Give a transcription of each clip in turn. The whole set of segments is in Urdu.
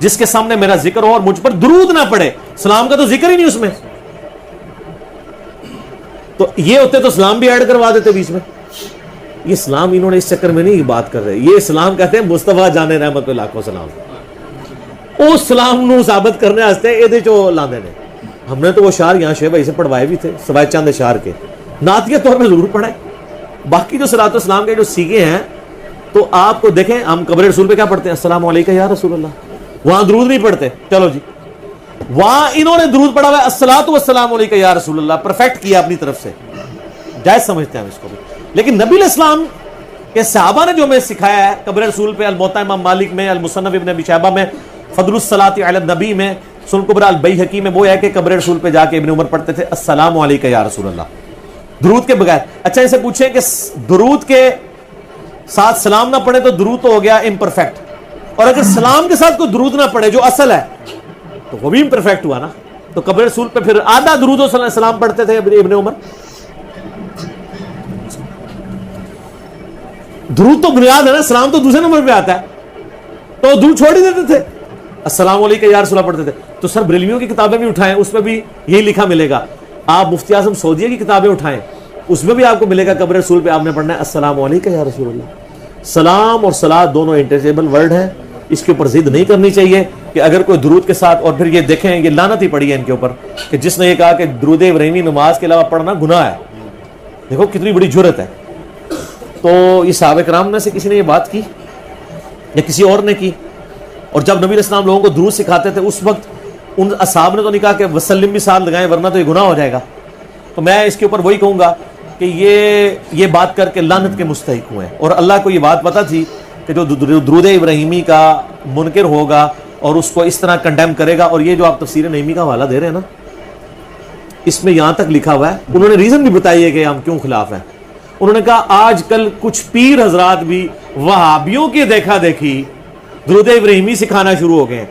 جس کے سامنے میرا ذکر ہو اور مجھ پر درود نہ پڑے. سلام کا تو ذکر ہی نہیں اس میں. تو یہ ہوتے تو سلام بھی ایڈ کروا دیتے بیچ میں. یہ اسلام انہوں نے اس چکر میں نہیں بات کر رہے. یہ اسلام کہتے ہیں مصطفیٰ جان رحمت اللہ کو سلام. اس سلام نو ثابت کرنے واسطے یہ جو لاندے نے. ہم نے تو وہ شعر یہاں شعیب بھائی سے پڑھوائے بھی تھے سوائے چند اشعار کے. نعتیہ طور پہ ضرور پڑھیں. باقی جو صلاۃ والسلام کے جو سیگے ہیں تو آپ کو دیکھیں, ہم قبر رسول پہ کیا پڑھتے ہیں؟ السلام علیکم یا رسول اللہ. وہاں درود نہیں پڑھتے. چلو جی, وہاں انہوں نے درود پڑھا ہوا ہے الصلاۃ والسلام علیکم یا رسول اللہ, پرفیکٹ کیا اپنی طرف سے, جائز سمجھتے ہیں ہم اس کو بھی. لیکن نبی علیہ السلام کے صحابہ نے جو ہمیں سکھایا ہے قبر رسول پہ, الموطا امام مالک میں, المصنف ابن ابی شیبہ میں, فضل الصلاۃ علی النبی میں, سنن کبریٰ البیہقی میں, وہ ہے کہ قبر رسول پہ جا کے ابن عمر پڑھتے تھے السلام علیکم یا رسول اللہ, درود کے بغیر. اچھا, اسے پوچھیں کہ درود کے ساتھ سلام نہ پڑھے تو درود تو ہو گیا امپرفیکٹ, اور اگر سلام کے ساتھ کوئی درود نہ پڑھے جو اصل ہے تو وہ بھی امپرفیکٹ ہوا نا. تو قبر رسول پہ پھر آدھا درود و سلام پڑھتے تھے ابن عمر. درود تو بنیاد ہے نا, سلام تو دوسرے نمبر پہ آتا ہے, تو درود چھوڑ ہی دیتے تھے, السلام علیکم یا رسول اللہ پڑھتے تھے. تو سر بریلویوں کی کتابیں بھی اٹھائیں, اس میں بھی یہی لکھا ملے گا. آپ مفتی اعظم سعودیہ کی کتابیں اٹھائیں, اس میں بھی آپ کو ملے گا قبر رسول پہ آپ نے پڑھنا ہے السلام علیکم یا رسول اللہ. سلام اور صلاۃ دونوں انٹرچیبل ورڈ ہیں, اس کے اوپر ضد نہیں کرنی چاہیے کہ اگر کوئی درود کے ساتھ. اور پھر یہ دیکھیں, یہ لعنت ہی پڑی ہے ان کے اوپر کہ جس نے یہ کہا کہ درود ابراہیمی نماز کے علاوہ پڑھنا گناہ ہے. دیکھو کتنی بڑی جرت ہے. تو یہ صحابہ کرام میں سے کسی نے یہ بات کی یا کسی اور نے کی؟ اور جب نبی علیہ السلام لوگوں کو درود سکھاتے تھے اس وقت ان اصحاب نے تو نہیں کہا کہ وسلم بھی ساتھ لگائیں ورنہ تو یہ گناہ ہو جائے گا. تو میں اس کے اوپر وہی کہوں گا کہ یہ بات کر کے لعنت کے مستحق ہوئے ہیں. اور اللہ کو یہ بات پتہ تھی کہ جو درود ابراہیمی کا منکر ہوگا اور اس کو اس طرح کنڈیم کرے گا. اور یہ جو آپ تفسیر نعیمی کا حوالہ دے رہے ہیں نا, اس میں یہاں تک لکھا ہوا ہے, انہوں نے ریزن بھی بتائی ہے کہ ہم کیوں خلاف ہیں. انہوں نے کہا آج کل کچھ پیر حضرات بھی وہابیوں کی دیکھا دیکھی درود ابراہیمی سکھانا شروع ہو گئے ہیں.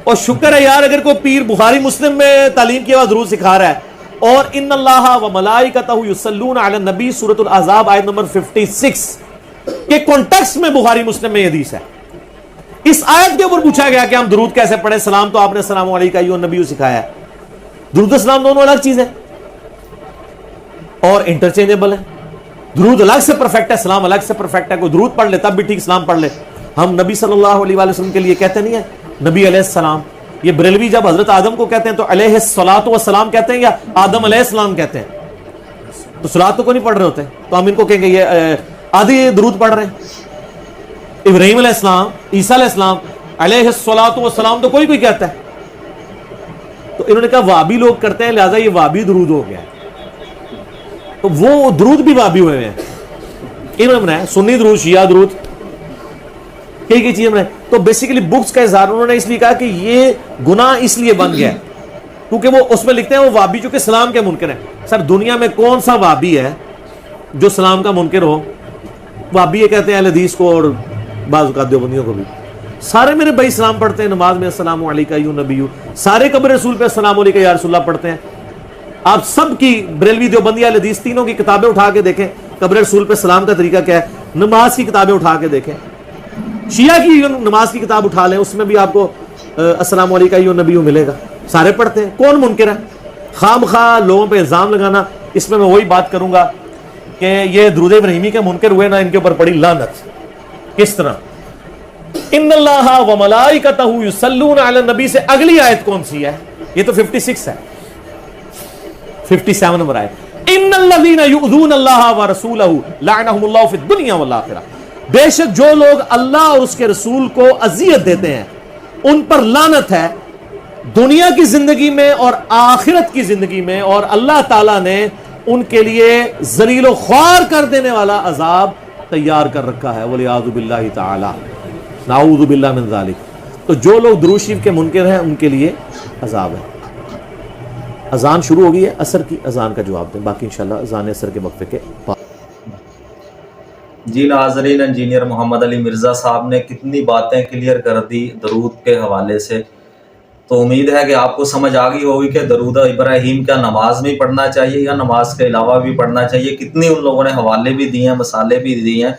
اور شکر ہے یار اگر کوئی پیر بخاری مسلم میں تعلیم کیا ہوا درود سکھا رہا ہے. اور ان اللہ و ملائکتہ یصلون علی النبی سورۃ الاحزاب آیت نمبر 56 کے کانٹیکسٹ میں بخاری مسلم میں یہ حدیث ہے. اس آیت کے اوپر پوچھا گیا کہ ہم درود کیسے پڑھیں. سلام تو آپ نے السلام علیکم ایھا النبی سکھایا ہے, درود و سلام دونوں الگ چیز ہے اور انٹرچینجبل ہے. درود الگ سے پرفیکٹ ہے, سلام الگ سے پرفیکٹ ہے. کوئی درود پڑھ لے تب بھی ٹھیک, سلام پڑھ لے. ہم نبی صلی اللہ علیہ وآلہ وسلم کے لیے کہتے نہیں ہیں نبی علیہ السلام. یہ بریلوی جب حضرت آدم کو کہتے ہیں تو علیہ الصلاۃ والسلام کہتے ہیں یا آدم علیہ السلام کہتے ہیں؟ تو صلاۃ تو کوئی نہیں پڑھ رہے ہوتے, تو ہم ان کو کہیں گے یہ آدھی درود پڑھ رہے ہیں. ابراہیم علیہ السلام, عیسیٰ علیہ السلام, علیہ الصلاۃ والسلام تو کوئی کہتا ہے. تو انہوں نے کہا وہابی لوگ کرتے ہیں لہٰذا یہ وہابی درود ہو گیا. تو وہ درود بھی وہابی ہوئے ہیں. انہوں نے سنی درود, شیعہ درود, کئی چیزیں بنائیں. تو بیسیکلی بکس کا اظہار انہوں نے اس لیے کہا کہ یہ گناہ اس لیے بن گیا کیونکہ وہ اس میں لکھتے ہیں وہ وہابی چونکہ سلام کے منکر ہیں. سر دنیا میں کون سا وہابی ہے جو سلام کا منکر ہو؟ وہابی یہ کہتے ہیں اہل حدیث کو اور بعض اوقات دیوبندیوں کو بھی. سارے میرے بھائی سلام پڑھتے ہیں نماز میں السلام علیکم ایھا النبی, سارے قبر رسول پہ السلام علیکم یا رسول اللہ پڑھتے ہیں. آپ سب کی بریلوی دیوبندی اہل حدیث تینوں کی کتابیں اٹھا کے دیکھیں, قبر رسول پہ سلام کا طریقہ کیا ہے. نماز کی کتابیں اٹھا کے دیکھیں, شیعہ کی نماز کی کتاب اٹھا لیں, اس میں بھی آپ کو السلام علیکم ایھا النبی ملے گا. سارے پڑھتے ہیں, کون منکر ہے؟ خام خواہ لوگوں پہ الزام لگانا. اس میں وہی بات کروں گا کہ یہ درود ابراہیمی کے منکر ہوئے نا, ان کے اوپر پڑی لعنت. کس طرح؟ ان اللہ و ملائکتہ یصلون علی النبی سے اگلی آیت کون سی ہے؟ یہ تو 56 ہے, 57 نمبر آیت. ان الذین یؤذون اللہ ورسولہ لعنہم اللہ فی الدنیا والآخرہ. بے شک جو لوگ اللہ اور اس کے رسول کو اذیت دیتے ہیں ان پر لعنت ہے دنیا کی زندگی میں اور آخرت کی زندگی میں, اور اللہ تعالیٰ نے ان کے لیے ذلیل و خوار کر دینے والا عذاب تیار کر رکھا ہے. والعیاذ باللہ تعالی, نعوذ باللہ من ذالک. تو جو لوگ درود شریف کے منکر ہیں ان کے لیے عذاب ہے. اذان شروع ہو گئی ہے, عصر کی اذان کا جواب دیں, باقی انشاءاللہ اذان عصر کے وقفے کے بعد. جی ناظرین, انجینئر محمد علی مرزا صاحب نے کتنی باتیں کلیئر کر دی درود کے حوالے سے. تو امید ہے کہ آپ کو سمجھ آ گئی ہوگی کہ درود ابراہیم کیا نماز میں پڑھنا چاہیے یا نماز کے علاوہ بھی پڑھنا چاہیے. کتنی ان لوگوں نے حوالے بھی دیے ہیں, مسالے بھی دیے ہیں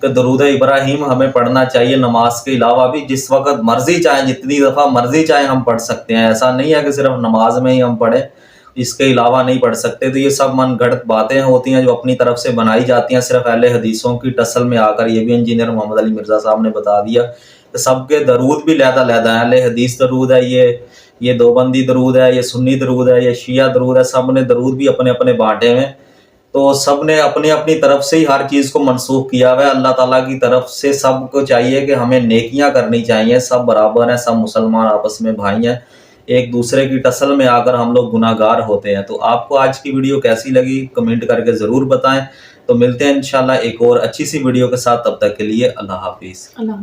کہ درود ابراہیم ہمیں پڑھنا چاہیے نماز کے علاوہ بھی، جس وقت مرضی چاہیں، جتنی دفعہ مرضی چاہیں ہم پڑھ سکتے ہیں. ایسا نہیں ہے کہ صرف نماز میں ہی ہم پڑھیں، اس کے علاوہ نہیں پڑھ سکتے. تو یہ سب من گھڑت باتیں ہوتی ہیں جو اپنی طرف سے بنائی جاتی ہیں صرف اہل حدیثوں کی ٹسل میں آ کر. یہ بھی انجینئر محمد علی مرزا صاحب نے بتا دیا کہ سب کے درود بھی علیحدہ ہیں. اہل حدیث درود ہے، یہ دیوبندی درود ہے، یہ سنی درود ہے، یہ شیعہ درود ہے. سب نے درود بھی اپنے اپنے بانٹے ہیں، تو سب نے اپنی اپنی طرف سے ہی ہر چیز کو منسوخ کیا ہوا ہے. اللہ تعالیٰ کی طرف سے سب کو چاہیے کہ ہمیں نیکیاں کرنی چاہیے. سب برابر ہیں، سب مسلمان آپس میں بھائی ہیں. ایک دوسرے کی ٹسل میں آ کر ہم لوگ گناہ گار ہوتے ہیں. تو آپ کو آج کی ویڈیو کیسی لگی کمنٹ کر کے ضرور بتائیں. تو ملتے ہیں انشاءاللہ ایک اور اچھی سی ویڈیو کے ساتھ. تب تک کے لیے اللہ حافظ. اللہ